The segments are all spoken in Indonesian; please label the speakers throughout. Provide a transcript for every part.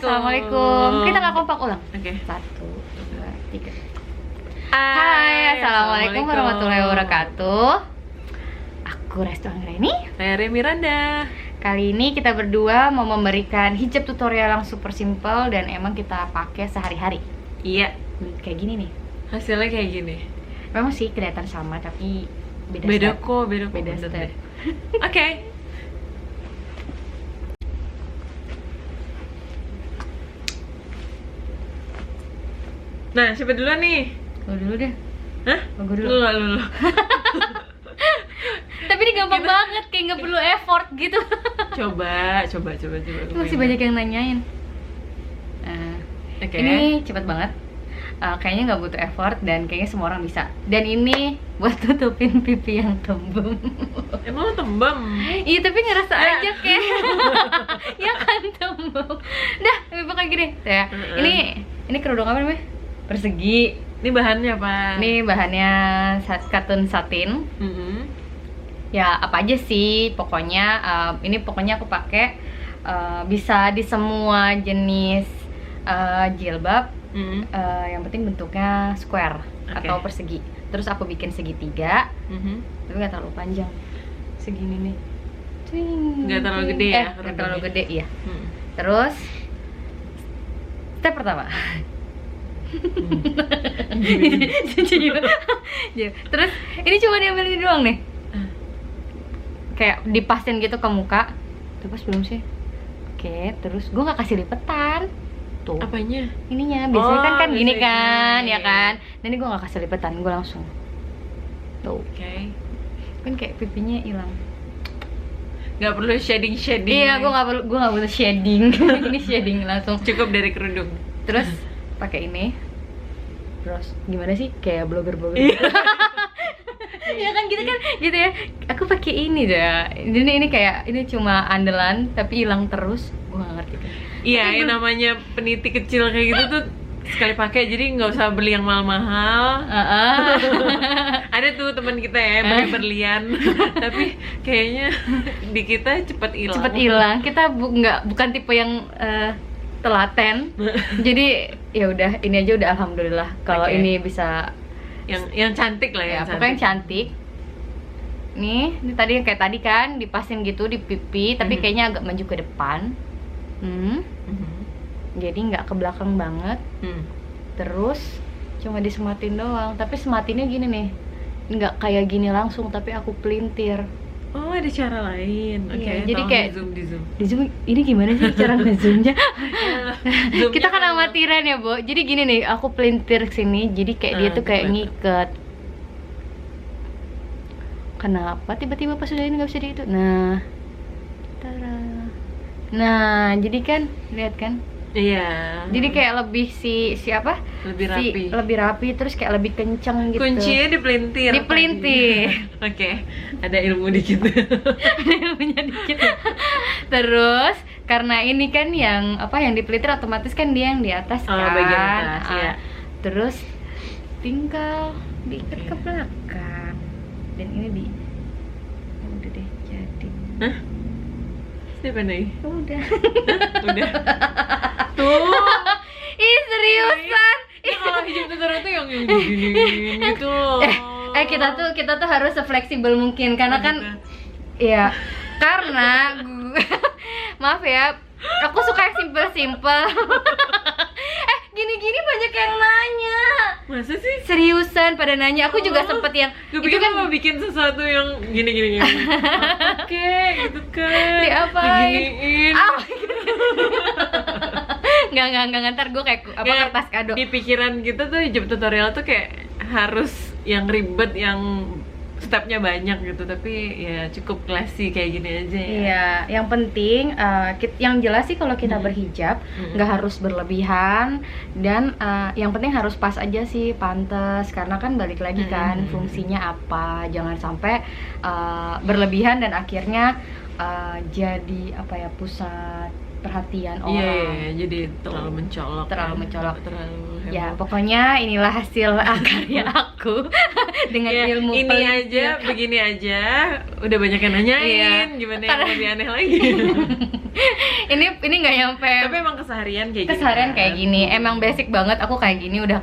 Speaker 1: Assalamualaikum. Kita nggak kompak, ulang.
Speaker 2: Oke.
Speaker 1: 1, 2, 3. Hai, Assalamualaikum warahmatullahi wabarakatuh. Aku Restu Anggreni.
Speaker 2: Saya Miranda.
Speaker 1: Kali ini kita berdua mau memberikan hijab tutorial yang super simple dan emang kita pakai sehari-hari.
Speaker 2: Iya.
Speaker 1: Kayak gini nih.
Speaker 2: Hasilnya kayak gini.
Speaker 1: Memang sih kelihatan sama tapi beda
Speaker 2: Beda
Speaker 1: step.
Speaker 2: kok.
Speaker 1: Beda
Speaker 2: bener
Speaker 1: step.
Speaker 2: deh. Oke. Nah, siapa duluan nih?
Speaker 1: Lu dulu deh.
Speaker 2: Hah?
Speaker 1: Gua dulu.
Speaker 2: Lu.
Speaker 1: Tapi ini gampang banget, kayak nggak perlu effort gitu.
Speaker 2: Coba.
Speaker 1: Masih banyak yang nanyain. Nah,
Speaker 2: Oke.
Speaker 1: ini cepet banget. Kayaknya nggak butuh effort dan kayaknya semua orang bisa. Dan ini buat tutupin pipi yang tembem.
Speaker 2: Emang lu tembem?
Speaker 1: Iya, tapi ngerasa aja kayak ya kan tembem. Dah, lebih pakai gini. Ya. Ini kerudung apa namanya? Persegi.
Speaker 2: Ini bahannya apa?
Speaker 1: Ini bahannya katun satin. Ya apa aja sih, pokoknya ini pokoknya aku pakai bisa di semua jenis jilbab. Yang penting bentuknya square atau persegi. Terus aku bikin segitiga, tapi nggak terlalu panjang, segini nih.
Speaker 2: Nggak terlalu gede ya?
Speaker 1: Nggak terlalu gede, iya. Terus step pertama. Terus ini cuma diambil ini doang nih, kayak dipasin gitu ke muka. Tuh pas belum sih? Oke, terus gue nggak kasih lipetan tuh.
Speaker 2: Apanya?
Speaker 1: Ininya biasanya kan gini
Speaker 2: biasanya
Speaker 1: kan,
Speaker 2: gini.
Speaker 1: ya kan. Dan ini gue nggak kasih lipetan, gue langsung tuh.
Speaker 2: Oke.
Speaker 1: Kan kayak pipinya hilang.
Speaker 2: Nggak perlu shading.
Speaker 1: Iya, gue nggak butuh shading. Ini shading langsung.
Speaker 2: Cukup dari kerudung.
Speaker 1: Terus pakai ini. Terus gimana sih, kayak blogger gitu. Ya kan gitu ya. Aku pakai ini dah. Ini kayak ini cuma andalan tapi hilang terus. Gue nggak ngerti kan.
Speaker 2: Iya, ini namanya peniti kecil kayak gitu tuh sekali pakai, jadi nggak usah beli yang mahal-mahal. Ada tuh teman kita ya pakai berlian, tapi kayaknya di kita cepet hilang.
Speaker 1: Kita bukan tipe yang telaten. Jadi ya udah, ini aja udah alhamdulillah kalau ini bisa
Speaker 2: yang cantik lah ya.
Speaker 1: Pokoknya yang cantik. Ini tadi yang kayak tadi kan dipasin gitu di pipi, tapi kayaknya agak maju ke depan. Jadi nggak ke belakang banget. Terus cuma disematin doang, tapi sematinnya gini nih, nggak kayak gini langsung, tapi aku pelintir.
Speaker 2: Oh, ada cara lain. Oke.
Speaker 1: Iya, jadi kayak
Speaker 2: di zoom.
Speaker 1: Di zoom ini gimana sih cara ngezoomnya?
Speaker 2: Zoomnya
Speaker 1: Kita kan
Speaker 2: kalau-
Speaker 1: amatiran ya, Bo. Jadi gini nih, aku pelintir sini, jadi kayak dia tuh kayak
Speaker 2: gimana?
Speaker 1: ngiket. Kenapa tiba-tiba pas udah ini nggak bisa gitu? Nah, tara. Nah, jadi kan lihat kan?
Speaker 2: Iya.
Speaker 1: Jadi kayak lebih siapa?
Speaker 2: Lebih rapi.
Speaker 1: Lebih rapi, terus kayak lebih kenceng gitu.
Speaker 2: Kuncinya dipelintir.
Speaker 1: Dipelintir.
Speaker 2: Oke. Ada ilmu dikit.
Speaker 1: Punya dikit. Terus karena ini kan yang dipelintir otomatis kan dia yang di atas kan.
Speaker 2: Bagian atas, ya.
Speaker 1: Terus tinggal diikat ke belakang. Dan ini udah deh jadi.
Speaker 2: Hah? Siapa nih?
Speaker 1: Udah.
Speaker 2: Udah. Tuh.
Speaker 1: Ih, seriusan.
Speaker 2: Ini kalau hijab tutorial tuh yang gini gitu loh.
Speaker 1: Kita tuh harus sefleksibel mungkin karena kan ya karena maaf ya, aku suka yang simple. Gini-gini banyak yang nanya.
Speaker 2: Masa sih?
Speaker 1: Seriusan pada nanya. Aku juga sempet yang
Speaker 2: Gue
Speaker 1: itu
Speaker 2: pikir
Speaker 1: kan
Speaker 2: mau bikin sesuatu yang gini. Oke, gitu kan.
Speaker 1: Diapain?
Speaker 2: Diginiin.
Speaker 1: Nggak, ntar gue kayak kertas kado.
Speaker 2: Di pikiran kita tuh hijab tutorial tuh kayak harus yang ribet, yang stepnya banyak gitu, tapi ya cukup classy kayak gini aja ya.
Speaker 1: Iya, yang penting yang jelas sih kalau kita berhijab nggak harus berlebihan dan yang penting harus pas aja sih, pantas, karena kan balik lagi kan fungsinya apa, jangan sampai berlebihan dan akhirnya jadi pusat perhatian orang.
Speaker 2: Iya, jadi terlalu mencolok.
Speaker 1: Terlalu mencolok.
Speaker 2: Terlalu heboh.
Speaker 1: Ya, pokoknya inilah hasil karya aku dengan
Speaker 2: Ya,
Speaker 1: ilmu
Speaker 2: ini
Speaker 1: pelintir.
Speaker 2: aja, begini aja, udah banyak yang nanyain.
Speaker 1: Iya.
Speaker 2: Gimana yang lebih aneh lagi?
Speaker 1: ini ini nggak nyampe.
Speaker 2: Tapi emang keseharian kayak gini.
Speaker 1: Keseharian
Speaker 2: kan?
Speaker 1: kayak gini, emang basic banget. Aku kayak gini udah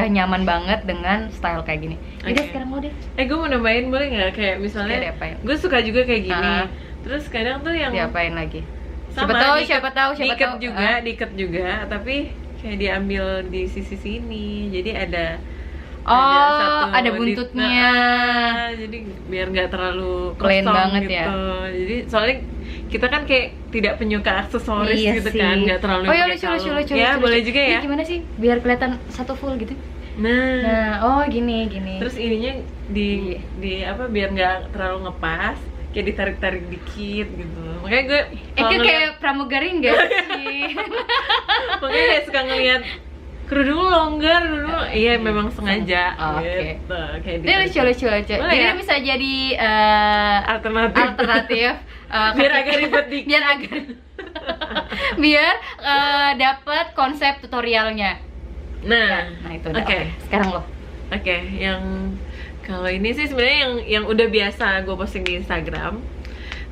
Speaker 1: nyaman banget dengan style kayak gini. Jadi
Speaker 2: Oke.
Speaker 1: sekarang lo deh.
Speaker 2: Gue mau nambahin boleh nggak kayak misalnya
Speaker 1: Kayak diapain?
Speaker 2: gue suka juga kayak gini.
Speaker 1: Ah.
Speaker 2: Terus kadang tuh yang
Speaker 1: Diapain lagi?
Speaker 2: sama,
Speaker 1: Siapa tahu.
Speaker 2: diikat juga, tapi kayak diambil di sisi sini. Jadi ada
Speaker 1: Oh, ada
Speaker 2: di-
Speaker 1: buntutnya.
Speaker 2: jadi biar nggak terlalu
Speaker 1: Plain
Speaker 2: kosong
Speaker 1: banget
Speaker 2: gitu.
Speaker 1: ya.
Speaker 2: Jadi soalnya kita kan kayak tidak penyuka aksesoris
Speaker 1: Iya
Speaker 2: gitu
Speaker 1: sih.
Speaker 2: kan, nggak terlalu
Speaker 1: Oh ya
Speaker 2: pakai
Speaker 1: lucu.
Speaker 2: kalung. Ya boleh juga
Speaker 1: Ini
Speaker 2: ya.
Speaker 1: gimana sih? Biar kelihatan satu full gitu.
Speaker 2: Nah,
Speaker 1: Nah, oh gini.
Speaker 2: terus ininya di apa biar nggak terlalu ngepas, kayak ditarik-tarik dikit gitu. Makanya gue kalau ngeliat-
Speaker 1: kayak pramugari enggak sih?
Speaker 2: makanya kayak suka ngeliat kerudung longgar dulu. Iya memang sengaja.
Speaker 1: Oh, oke.
Speaker 2: Gitu. Kayak
Speaker 1: Ini lucu.
Speaker 2: Boleh
Speaker 1: Jadi
Speaker 2: ya?
Speaker 1: ini bisa jadi
Speaker 2: Alternatif. Biar agak ribet dikit.
Speaker 1: biar dapat konsep tutorialnya.
Speaker 2: Nah,
Speaker 1: Nah itu udah.
Speaker 2: Oke.
Speaker 1: Oke. Sekarang lo.
Speaker 2: Oke, yang kalau ini sih sebenarnya yang udah biasa gue posting di Instagram.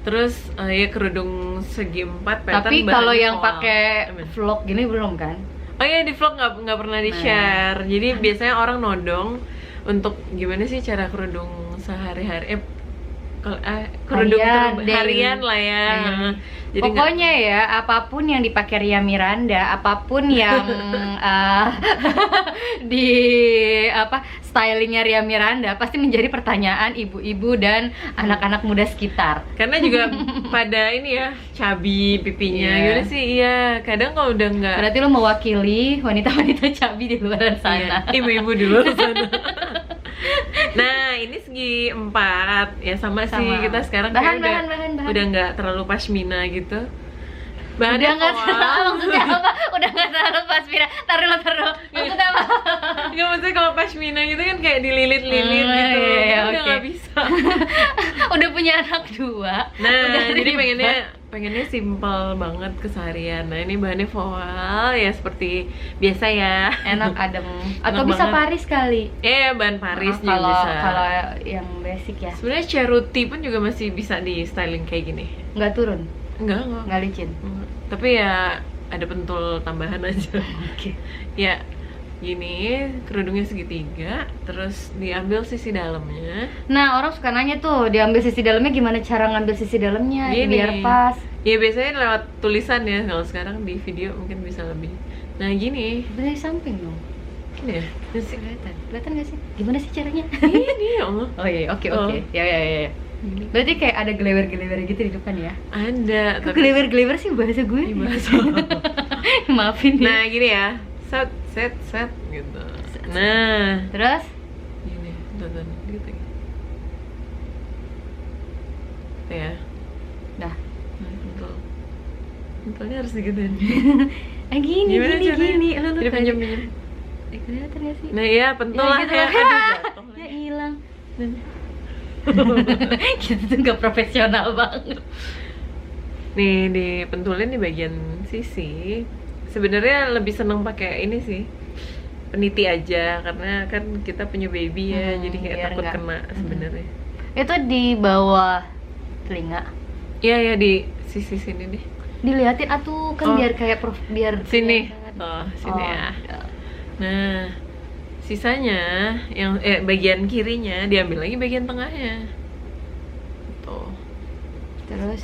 Speaker 2: Terus ya kerudung segi 4 pattern.
Speaker 1: Tapi kalau
Speaker 2: bahannya
Speaker 1: yang
Speaker 2: voile.
Speaker 1: pakai
Speaker 2: Amin.
Speaker 1: vlog gini belum kan?
Speaker 2: Oh iya, di vlog nggak pernah di share. Jadi biasanya orang nodong untuk gimana sih cara kerudung sehari-hari. Kerudung
Speaker 1: Harian,
Speaker 2: harian lah ya.
Speaker 1: daily.
Speaker 2: Jadi
Speaker 1: Pokoknya ya, apapun yang dipakai Ria Miranda, apapun yang di stylingnya Ria Miranda pasti menjadi pertanyaan ibu-ibu dan anak-anak muda sekitar.
Speaker 2: karena juga pada ini ya cabi pipinya.
Speaker 1: Iya.
Speaker 2: Gimana sih? Iya, kadang kalau udah nggak
Speaker 1: Berarti lo mewakili wanita-wanita cabi di luar sana.
Speaker 2: Iya, ibu-ibu dulu sana. Nah, ini segi 4 ya sama sih
Speaker 1: Sama.
Speaker 2: kita sekarang
Speaker 1: Bahan.
Speaker 2: kayak udah nggak terlalu pashmina gitu. Bahannya
Speaker 1: Udah nggak
Speaker 2: voile.
Speaker 1: tahu maksudnya apa? Udah nggak terlalu pas Mira. Taruh. Maksudnya apa?
Speaker 2: Nggak, maksudnya kalau pashmina gitu kan kayak dililit-lilit
Speaker 1: Oh,
Speaker 2: gitu.
Speaker 1: iya,
Speaker 2: Udah
Speaker 1: oke.
Speaker 2: nggak bisa.
Speaker 1: Udah punya anak 2.
Speaker 2: Nah,
Speaker 1: udah
Speaker 2: jadi
Speaker 1: ribet.
Speaker 2: pengennya simple banget keseharian. Nah, ini bahannya voile ya seperti biasa ya.
Speaker 1: Enak adem. Atau
Speaker 2: Enak
Speaker 1: bisa
Speaker 2: banget.
Speaker 1: Paris kali.
Speaker 2: Bahan Paris juga
Speaker 1: kalau
Speaker 2: bisa.
Speaker 1: kalau yang basic ya.
Speaker 2: Sebenarnya ceruti pun juga masih bisa di styling kayak gini.
Speaker 1: Nggak turun,
Speaker 2: Enggak.
Speaker 1: nggak licin.
Speaker 2: Tapi ya ada pentul tambahan aja.
Speaker 1: Oke.
Speaker 2: Ya, gini kerudungnya segitiga, terus diambil sisi dalamnya.
Speaker 1: Nah, orang suka nanya tuh, diambil sisi dalamnya gimana, cara ngambil sisi dalamnya
Speaker 2: Gini.
Speaker 1: biar pas.
Speaker 2: Ya biasanya lewat tulisan ya, kalau sekarang di video mungkin bisa lebih. Nah gini,
Speaker 1: Dari samping dong.
Speaker 2: ini ya. Ini sih.
Speaker 1: Kelihatan nggak sih? Gimana sih caranya?
Speaker 2: Ini ya Allah.
Speaker 1: Oh iya, oke.
Speaker 2: Oh.
Speaker 1: Ya.
Speaker 2: Gini.
Speaker 1: Berarti kayak ada gelewer-gelewer gitu di depan ya?
Speaker 2: Ada.
Speaker 1: Kok gelewer-gelewer sih bahasa gue?
Speaker 2: Ih, bahasa.
Speaker 1: Maafin ya.
Speaker 2: Nah gini ya, set gitu. Nah,
Speaker 1: Terus?
Speaker 2: gini, tonton gitu. Ya.
Speaker 1: Dah.
Speaker 2: Pentul. Pentulnya harus digituin.
Speaker 1: Gini.
Speaker 2: Gimana caranya?
Speaker 1: Lu
Speaker 2: Jadi
Speaker 1: tadi.
Speaker 2: pinjam.
Speaker 1: Kelihatan nggak sih?
Speaker 2: Nah iya, pentul lah
Speaker 1: gitu
Speaker 2: ya.
Speaker 1: lah.
Speaker 2: Aduh, jatuh
Speaker 1: Ya
Speaker 2: lagi.
Speaker 1: hilang. Kita tuh nggak profesional banget.
Speaker 2: Nih dipentulin di bagian sisi. Sebenarnya lebih seneng pakai ini sih, peniti aja, karena kan kita punya baby ya, jadi kayak
Speaker 1: biar
Speaker 2: takut
Speaker 1: nggak-
Speaker 2: kena sebenarnya.
Speaker 1: Itu di bawah telinga.
Speaker 2: Iya ya, di sisi sini deh.
Speaker 1: Diliatin atuh kan
Speaker 2: Oh.
Speaker 1: biar kayak biar
Speaker 2: Sini.
Speaker 1: kelihatan.
Speaker 2: Oh, sini ya.
Speaker 1: udah.
Speaker 2: Nah, sisanya yang bagian kirinya diambil lagi bagian tengahnya. Tuh.
Speaker 1: Terus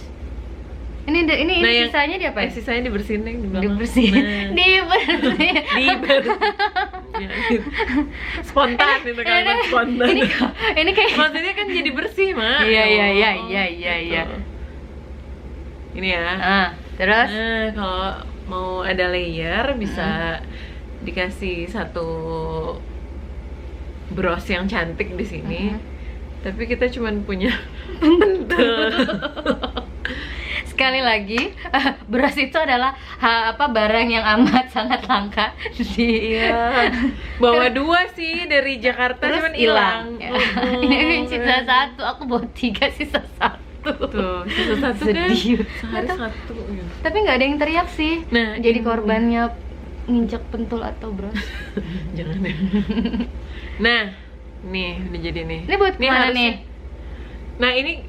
Speaker 1: ini
Speaker 2: Nah, yang-
Speaker 1: sisanya diapain?
Speaker 2: Sisanya dibersihin yang di belakang.
Speaker 1: Dibersihin.
Speaker 2: Nah.
Speaker 1: Dibersihin.
Speaker 2: Ya, gitu. Spontan itu kalimat spontan.
Speaker 1: Ini kayak
Speaker 2: Maksudnya kan jadi bersih, Mak.
Speaker 1: Iya.
Speaker 2: Gitu. Ini ya.
Speaker 1: Terus
Speaker 2: Nah, kalau mau ada layer bisa dikasih satu bros yang cantik di sini. Tapi kita cuman punya
Speaker 1: sekali lagi beras itu adalah barang yang amat sangat langka di
Speaker 2: Iya. Bawa 2 sih dari Jakarta,
Speaker 1: terus
Speaker 2: cuman hilang.
Speaker 1: Ya. Ini sisa 1, aku bawa 3 sisa 1.
Speaker 2: Tuh, sisa 1 kan
Speaker 1: Sedih.
Speaker 2: sehari
Speaker 1: Nggak tahu.
Speaker 2: 1 gitu.
Speaker 1: Tapi nggak ada yang teriak sih.
Speaker 2: Nah,
Speaker 1: Jadi
Speaker 2: ini.
Speaker 1: korbannya nginjek pentul atau bros.
Speaker 2: Jangan ya. Nah, nih udah jadi nih.
Speaker 1: Ini buat kemana
Speaker 2: harusnya-
Speaker 1: nih?
Speaker 2: Nah ini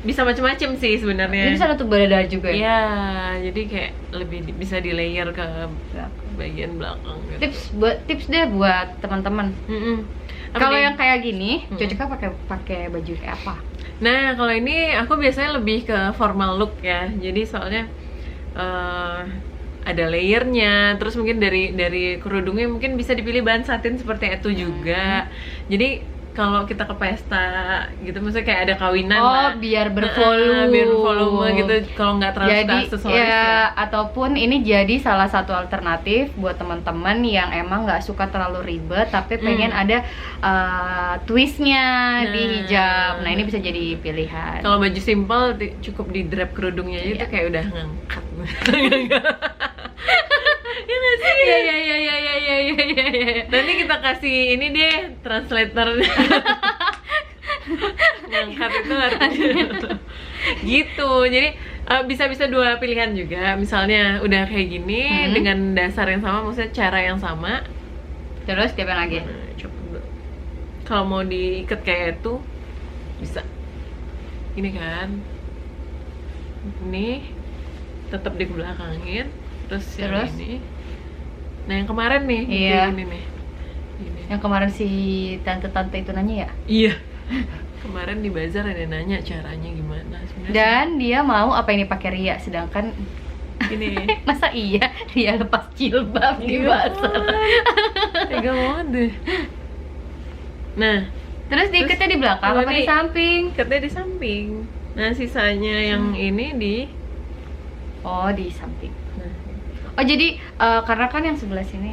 Speaker 2: bisa macam-macam sih sebenarnya.
Speaker 1: Ini bisa nutup dada juga ya?
Speaker 2: Iya, jadi kayak lebih bisa di layer ke bagian belakang gitu.
Speaker 1: Tips deh buat teman-teman. Kalau yang kayak gini, cocoknya pakai baju kayak apa?
Speaker 2: Nah, kalau ini aku biasanya lebih ke formal look ya. Jadi soalnya ada layernya, terus mungkin dari kerudungnya mungkin bisa dipilih bahan satin seperti itu juga. Jadi kalau kita ke pesta gitu, maksudnya kayak ada kawinan lah.
Speaker 1: Biar bervolume.
Speaker 2: Biar bervolume gitu, kalau nggak terlalu
Speaker 1: Jadi
Speaker 2: aksesoris
Speaker 1: ya, ataupun ini jadi salah satu alternatif buat teman-teman yang emang nggak suka terlalu ribet, tapi pengen ada twistnya di hijab. Nah ini bisa jadi pilihan.
Speaker 2: Kalau baju simpel cukup di drap kerudungnya aja tuh kayak udah ngangkat. Ya nggak sih? Iya. Nanti kita kasih ini deh translator. Ngangkat itu artinya gitu. Jadi bisa dua pilihan juga. Misalnya udah kayak gini dengan dasar yang sama, maksudnya cara yang sama.
Speaker 1: Terus diapain lagi?
Speaker 2: Coba. Kalau mau diikat kayak itu bisa. Ini kan. Ini tetap dibelakangin. Terus yang ini. Nah yang kemarin nih, ini nih. Ini.
Speaker 1: Yang kemarin si tante-tante itu nanya ya?
Speaker 2: Iya. Kemarin di bazar ada nanya caranya gimana sebenarnya.
Speaker 1: Dan dia mau apa ini pakai ria, sedangkan
Speaker 2: ini
Speaker 1: masa iya dia lepas jilbab di bazar.
Speaker 2: Tega banget deh. Nah,
Speaker 1: terus diikatnya di belakang apa di samping?
Speaker 2: Ikatnya di samping. Nah, sisanya yang ini di
Speaker 1: di samping. Oh jadi karena kan yang sebelah sini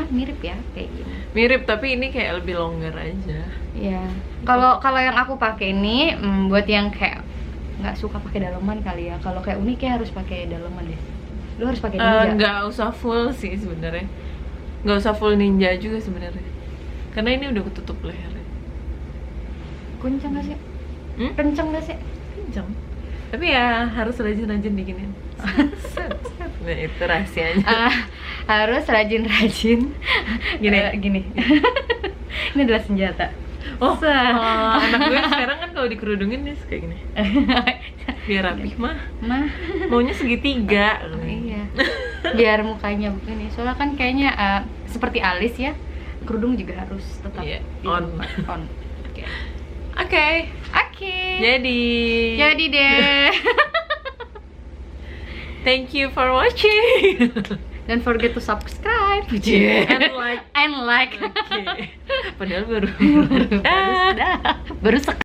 Speaker 1: mirip ya kayak gini.
Speaker 2: Mirip tapi ini kayak lebih longgar aja.
Speaker 1: Iya. Kalau yang aku pakai ini buat yang kayak nggak suka pakai daleman kali ya. Kalau kayak Uni kayak harus pakai daleman deh. Lu harus pakai ninja.
Speaker 2: Nggak usah full sih sebenarnya. Nggak usah full ninja juga sebenarnya. Karena ini udah ketutup lehernya.
Speaker 1: Kenceng nggak sih? Kenceng nggak sih?
Speaker 2: Kenceng. Tapi ya harus rajin-rajin diginin. Nah itu rahasianya.
Speaker 1: Harus rajin-rajin. Gini. Ini adalah senjata.
Speaker 2: Anak gue sekarang kan kalau dikerudungin nih kayak gini. Biar rapih mah maunya segitiga.
Speaker 1: Iya. Biar mukanya begini. Soalnya kan kayaknya seperti alis ya. Kerudung juga harus tetap
Speaker 2: on. Oke. Jadi
Speaker 1: deh.
Speaker 2: Thank you for watching.
Speaker 1: Don't forget to subscribe
Speaker 2: and like.
Speaker 1: Okay.
Speaker 2: Padahal baru
Speaker 1: baru